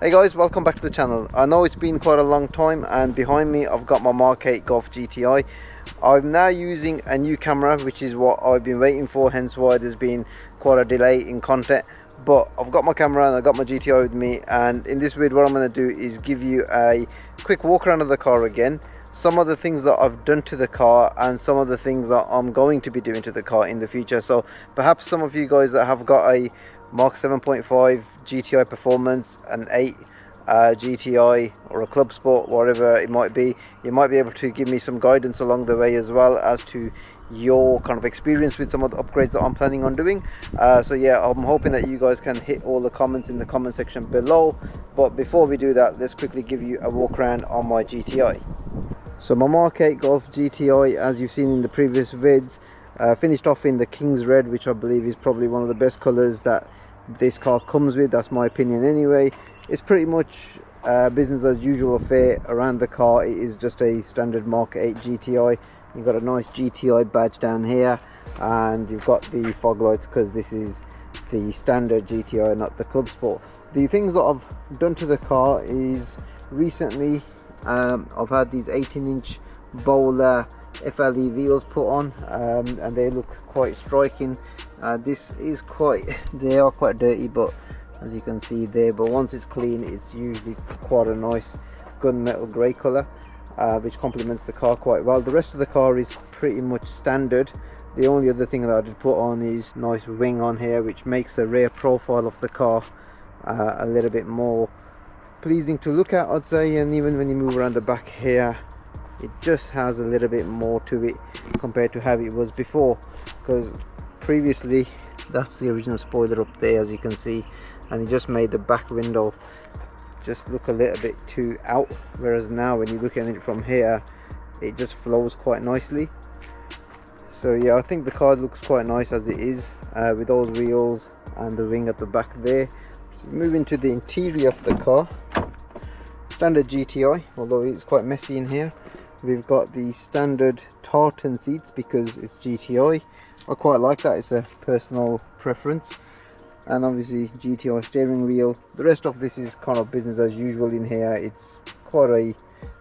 Hey guys, welcome back to the channel. I know it's been quite a long time, and behind me I've got my Mk8 GTI. I'm now using a new camera, which is what I've been waiting for, hence why there's been quite a delay in content. But I've got my camera and I've got my GTI with me, and in this video what I'm going to do is give you a quick walk around of the car again, some of the things that I've done to the car and some of the things that I'm going to be doing to the car in the future. So perhaps some of you guys that have got a Mark 7.5 GTI Performance, an 8 GTI or a Club Sport, whatever it might be, you might be able to give me some guidance along the way as well as to your kind of experience with some of the upgrades that I'm planning on doing. So yeah, I'm hoping that you guys can hit all the comments in the comment section below. But before we do that, let's quickly give you a walk around on my GTI. So my Mk8 GTI, as you've seen in the previous vids, finished off in the King's Red, which I believe is probably one of the best colours that this car comes with. That's my opinion anyway. It's pretty much business as usual affair around the car. It is just a standard Mk8 GTI. You've got a nice GTI badge down here, and you've got the fog lights because this is the standard GTI, not the Club Sport. The things that I've done to the car is recently I've had these 18-inch Bowler FLE wheels put on, and they look quite striking. This is they are quite dirty, but as you can see there, but once it's clean it's usually quite a nice gunmetal grey colour, which complements the car quite well. The rest of the car is pretty much standard. The only other thing that I did put on is nice wing on here, which makes the rear profile of the car a little bit more pleasing to look at, I'd say. And even when you move around the back here, it just has a little bit more to it compared to how it was before, because previously that's the original spoiler up there, as you can see, and it just made the back window just look a little bit too out, whereas now when you look at it from here it just flows quite nicely. So yeah, I think the car looks quite nice as it is, with those wheels and the wing at the back there. So moving to the interior of the car, standard GTI, although it's quite messy in here. We've got the standard tartan seats because it's GTI. I quite like that, it's a personal preference. And obviously GTI steering wheel. The rest of this is kind of business as usual in here. It's quite a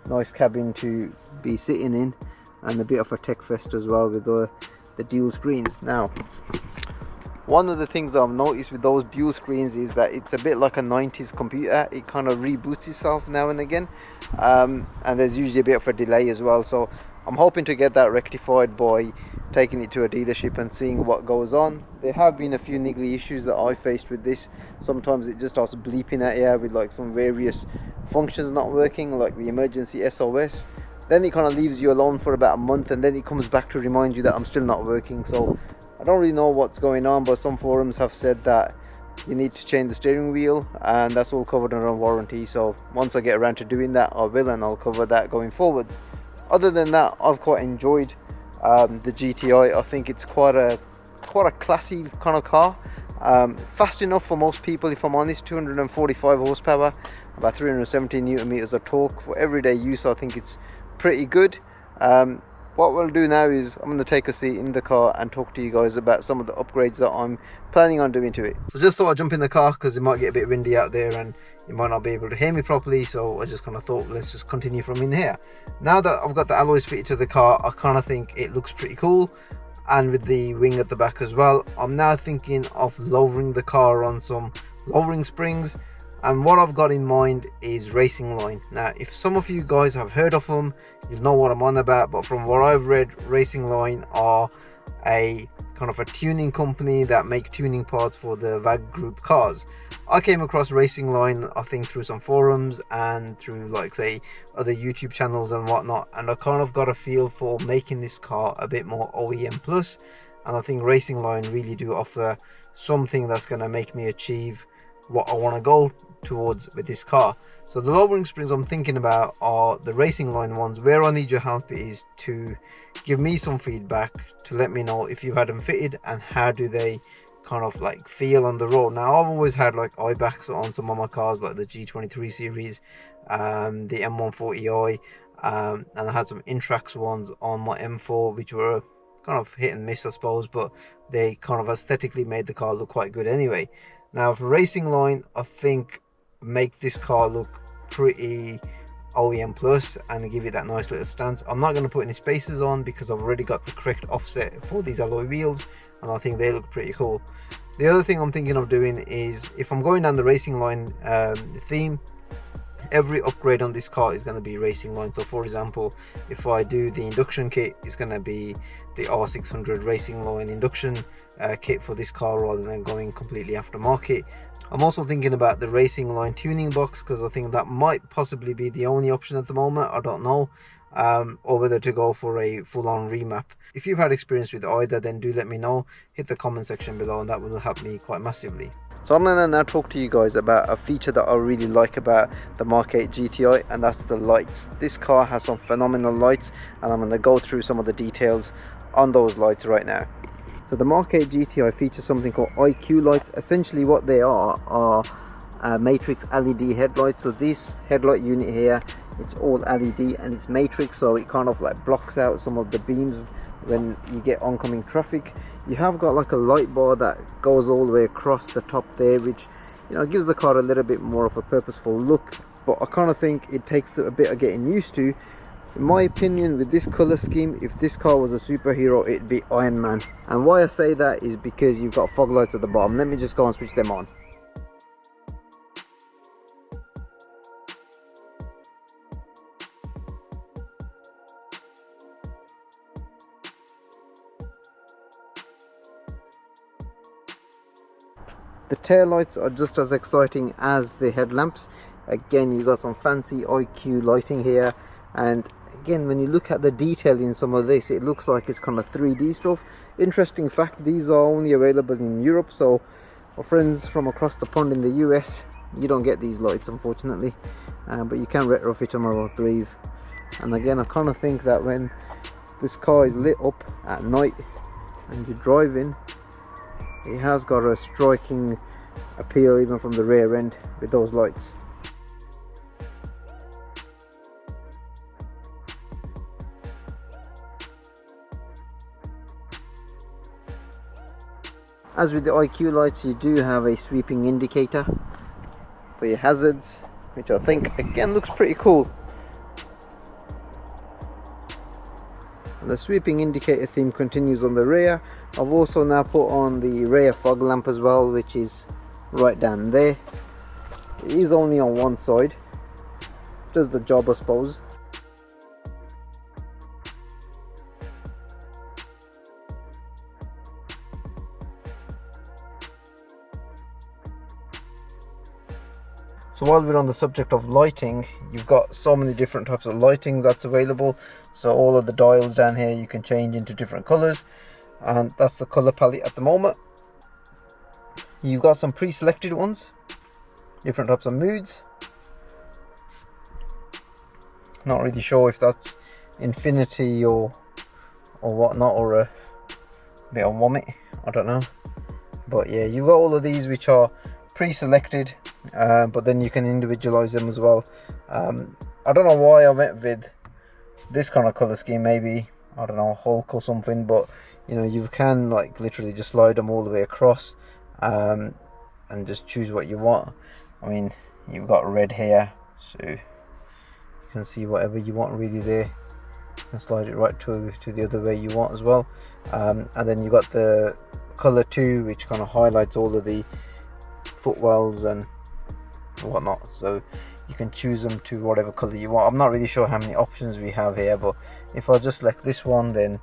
nice cabin to be sitting in, and a bit of a tech fest as well with the dual screens. Now, one of the things I've noticed with those dual screens is that it's a bit like a 90s computer. It kind of reboots itself now and again, and there's usually a bit of a delay as well. So I'm hoping to get that rectified by taking it to a dealership and seeing what goes on. There have been a few niggly issues that I faced with this. Sometimes it just starts bleeping at you with like some various functions not working, like the emergency SOS. Then it kind of leaves you alone for about a month, and then it comes back to remind you that I'm still not working. So I don't really know what's going on, but some forums have said that you need to change the steering wheel, and that's all covered under warranty. So once I get around to doing that, I will, and I'll cover that going forwards. Other than that, I've quite enjoyed the GTI. I think it's quite a classy kind of car. Fast enough for most people, if I'm honest. 245 horsepower, about 370 newton meters of torque. For everyday use, I think it's pretty good. What we'll do now is I'm going to take a seat in the car and talk to you guys about some of the upgrades that I'm planning on doing to it. So just thought I'd jump in the car because it might get a bit windy out there and you might not be able to hear me properly, so I just kind of thought let's just continue from in here. Now that I've got the alloys fitted to the car, I kind of think it looks pretty cool, and with the wing at the back as well. I'm now thinking of lowering the car on some lowering springs, and what I've got in mind is Racing Line. Now, if some of you guys have heard of them, you'll know what I'm on about, but from what I've read, Racing Line are a kind of a tuning company that make tuning parts for the VAG group cars. I came across Racing Line, I think, through some forums and through, like, say, other YouTube channels and whatnot, and I kind of got a feel for making this car a bit more OEM plus, and I think Racing Line really do offer something that's going to make me achieve what I want to go towards with this car. So the lowering springs I'm thinking about are the Racing Line ones. Where I need your help is to give me some feedback to let me know if you've had them fitted and how do they kind of like feel on the road. Now, I've always had like eyebacks on some of my cars, like the G23 series, the M140i, and I had some Intrax ones on my M4 which were kind of hit and miss, I suppose, but they kind of aesthetically made the car look quite good anyway. Now for Racing Line, I think make this car look pretty OEM plus and give it that nice little stance. I'm not going to put any spacers on because I've already got the correct offset for these alloy wheels, and I think they look pretty cool. The other thing I'm thinking of doing is, if I'm going down the racing line theme, every upgrade on this car is going to be racing line. So for example, if I do the induction kit, it's going to be the R600 racing line induction kit for this car, rather than going completely aftermarket. I'm also thinking about the racing line tuning box, because I think that might possibly be the only option at the moment. I don't know, or whether to go for a full-on remap. If you've had experience with either, then do let me know. Hit the comment section below, and that will help me quite massively. So I'm going to now talk to you guys about a feature that I really like about the Mk8 GTI, and that's the lights. This car has some phenomenal lights, and I'm going to go through some of the details on those lights right now. So the Mk8 GTI features something called IQ lights. Essentially what they are matrix LED headlights. So this headlight unit here, it's all LED and it's matrix, so it kind of like blocks out some of the beams when you get oncoming traffic. You have got like a light bar that goes all the way across the top there, which, you know, gives the car a little bit more of a purposeful look, but I kind of think it takes a bit of getting used to. In my opinion, with this color scheme, if this car was a superhero, it'd be Iron Man. And why I say that is because you've got fog lights at the bottom. Let me just go and switch them on. The tail lights are just as exciting as the headlamps. Again, you got some fancy IQ lighting here, and again, when you look at the detail in some of this, it looks like it's kind of 3D stuff. Interesting fact, these are only available in Europe, so our friends from across the pond in the US, you don't get these lights unfortunately, but you can retrofit them, I believe. And again, I kind of think that when this car is lit up at night and you're driving, it has got a striking appeal even from the rear end with those lights. As with the IQ lights, you do have a sweeping indicator for your hazards, which I think again looks pretty cool. And the sweeping indicator theme continues on the rear. I've also now put on the rear fog lamp as well, which is right down there. It is only on one side, does the job I suppose. So while we're on the subject of lighting, you've got so many different types of lighting that's available. So all of the dials down here you can change into different colors, and that's the color palette at the moment. You've got some pre-selected ones, different types of moods. Not really sure if that's infinity or whatnot, or a bit of vomit, I don't know. But yeah, you've got all of these which are pre-selected, but then you can individualize them as well. I don't know why I went with this kind of color scheme, maybe, I don't know, Hulk or something, but you know, you can like literally just slide them all the way across, and just choose what you want. I mean, you've got red here, so you can see whatever you want really there. You can slide it right to the other way you want as well. And then you've got the color 2, which kind of highlights all of the footwells and whatnot, so you can choose them to whatever color you want. I'm not really sure how many options we have here, but if I just select this one, then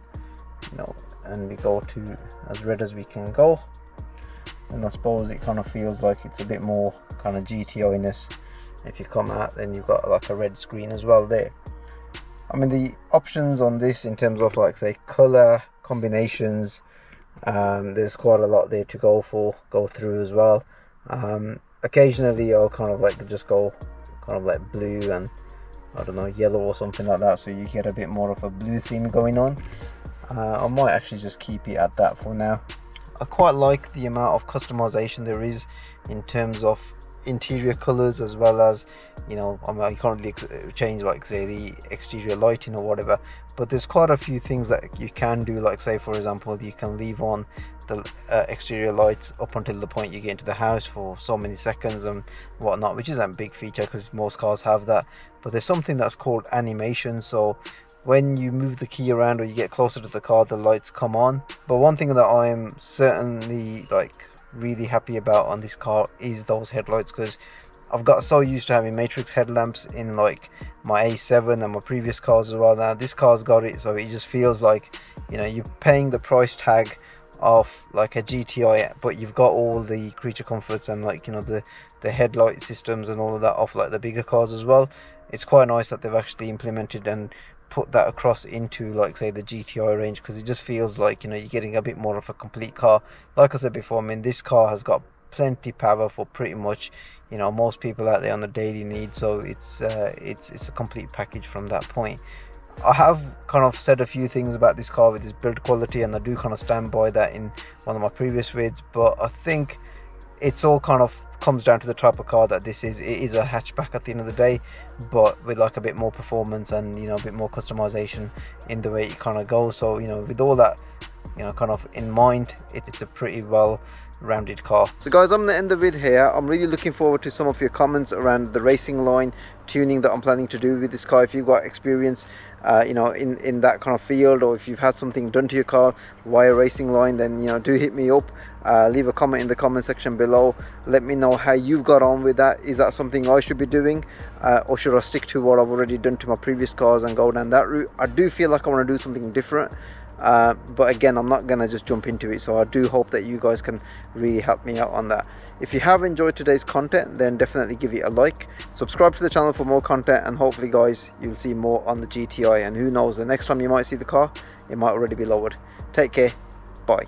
you know, and we go to as red as we can go, and I suppose it kind of feels like it's a bit more kind of GTI-ness. If you come out, then you've got like a red screen as well there. I mean, the options on this in terms of like say color combinations, there's quite a lot there to go through as well. Occasionally I'll kind of like just go kind of like blue and I don't know, yellow or something like that, so you get a bit more of a blue theme going on. I might actually just keep it at that for now. I quite like the amount of customization there is in terms of interior colors, as well as, you know, I mean, you can't really change like say the exterior lighting or whatever, but there's quite a few things that you can do, like say for example, you can leave on the exterior lights up until the point you get into the house for so many seconds and whatnot, which isn't a big feature because most cars have that. But there's something that's called animation, so when you move the key around or you get closer to the car, the lights come on. But one thing that I'm certainly like really happy about on this car is those headlights, because I've got so used to having matrix headlamps in like my A7 and my previous cars as well. Now this car's got it, so it just feels like, you know, you're paying the price tag of like a GTI, but you've got all the creature comforts and, like, you know, the headlight systems and all of that off like the bigger cars as well. It's quite nice that they've actually implemented and put that across into, like, say, the GTI range, because it just feels like, you know, you're getting a bit more of a complete car. Like I said before, I mean, this car has got plenty power for pretty much, you know, most people out there on a daily need, so it's a complete package from that point. I have kind of said a few things about this car with its build quality, and I do kind of stand by that in one of my previous vids, but I think it's all kind of comes down to the type of car that this is. It is a hatchback at the end of the day, but with like a bit more performance and, you know, a bit more customization in the way it kind of goes. So, you know, with all that, you know, kind of in mind, it's a pretty well rounded car. So guys, I'm gonna end the vid here. I'm really looking forward to some of your comments around the racing line tuning that I'm planning to do with this car. If you've got experience you know, in that kind of field, or if you've had something done to your car via racing line, then, you know, do hit me up. Leave a comment in the comment section below. Let me know how you've got on with that. Is that something I should be doing, or should I stick to what I've already done to my previous cars and go down that route? I do feel like I want to do something different, but again, I'm not gonna just jump into it, so I do hope that you guys can really help me out on that. If you have enjoyed today's content, then definitely give it a like, subscribe to the channel for more content, and hopefully guys, you'll see more on the GTI, and who knows, the next time you might see the car, it might already be lowered. Take care, bye.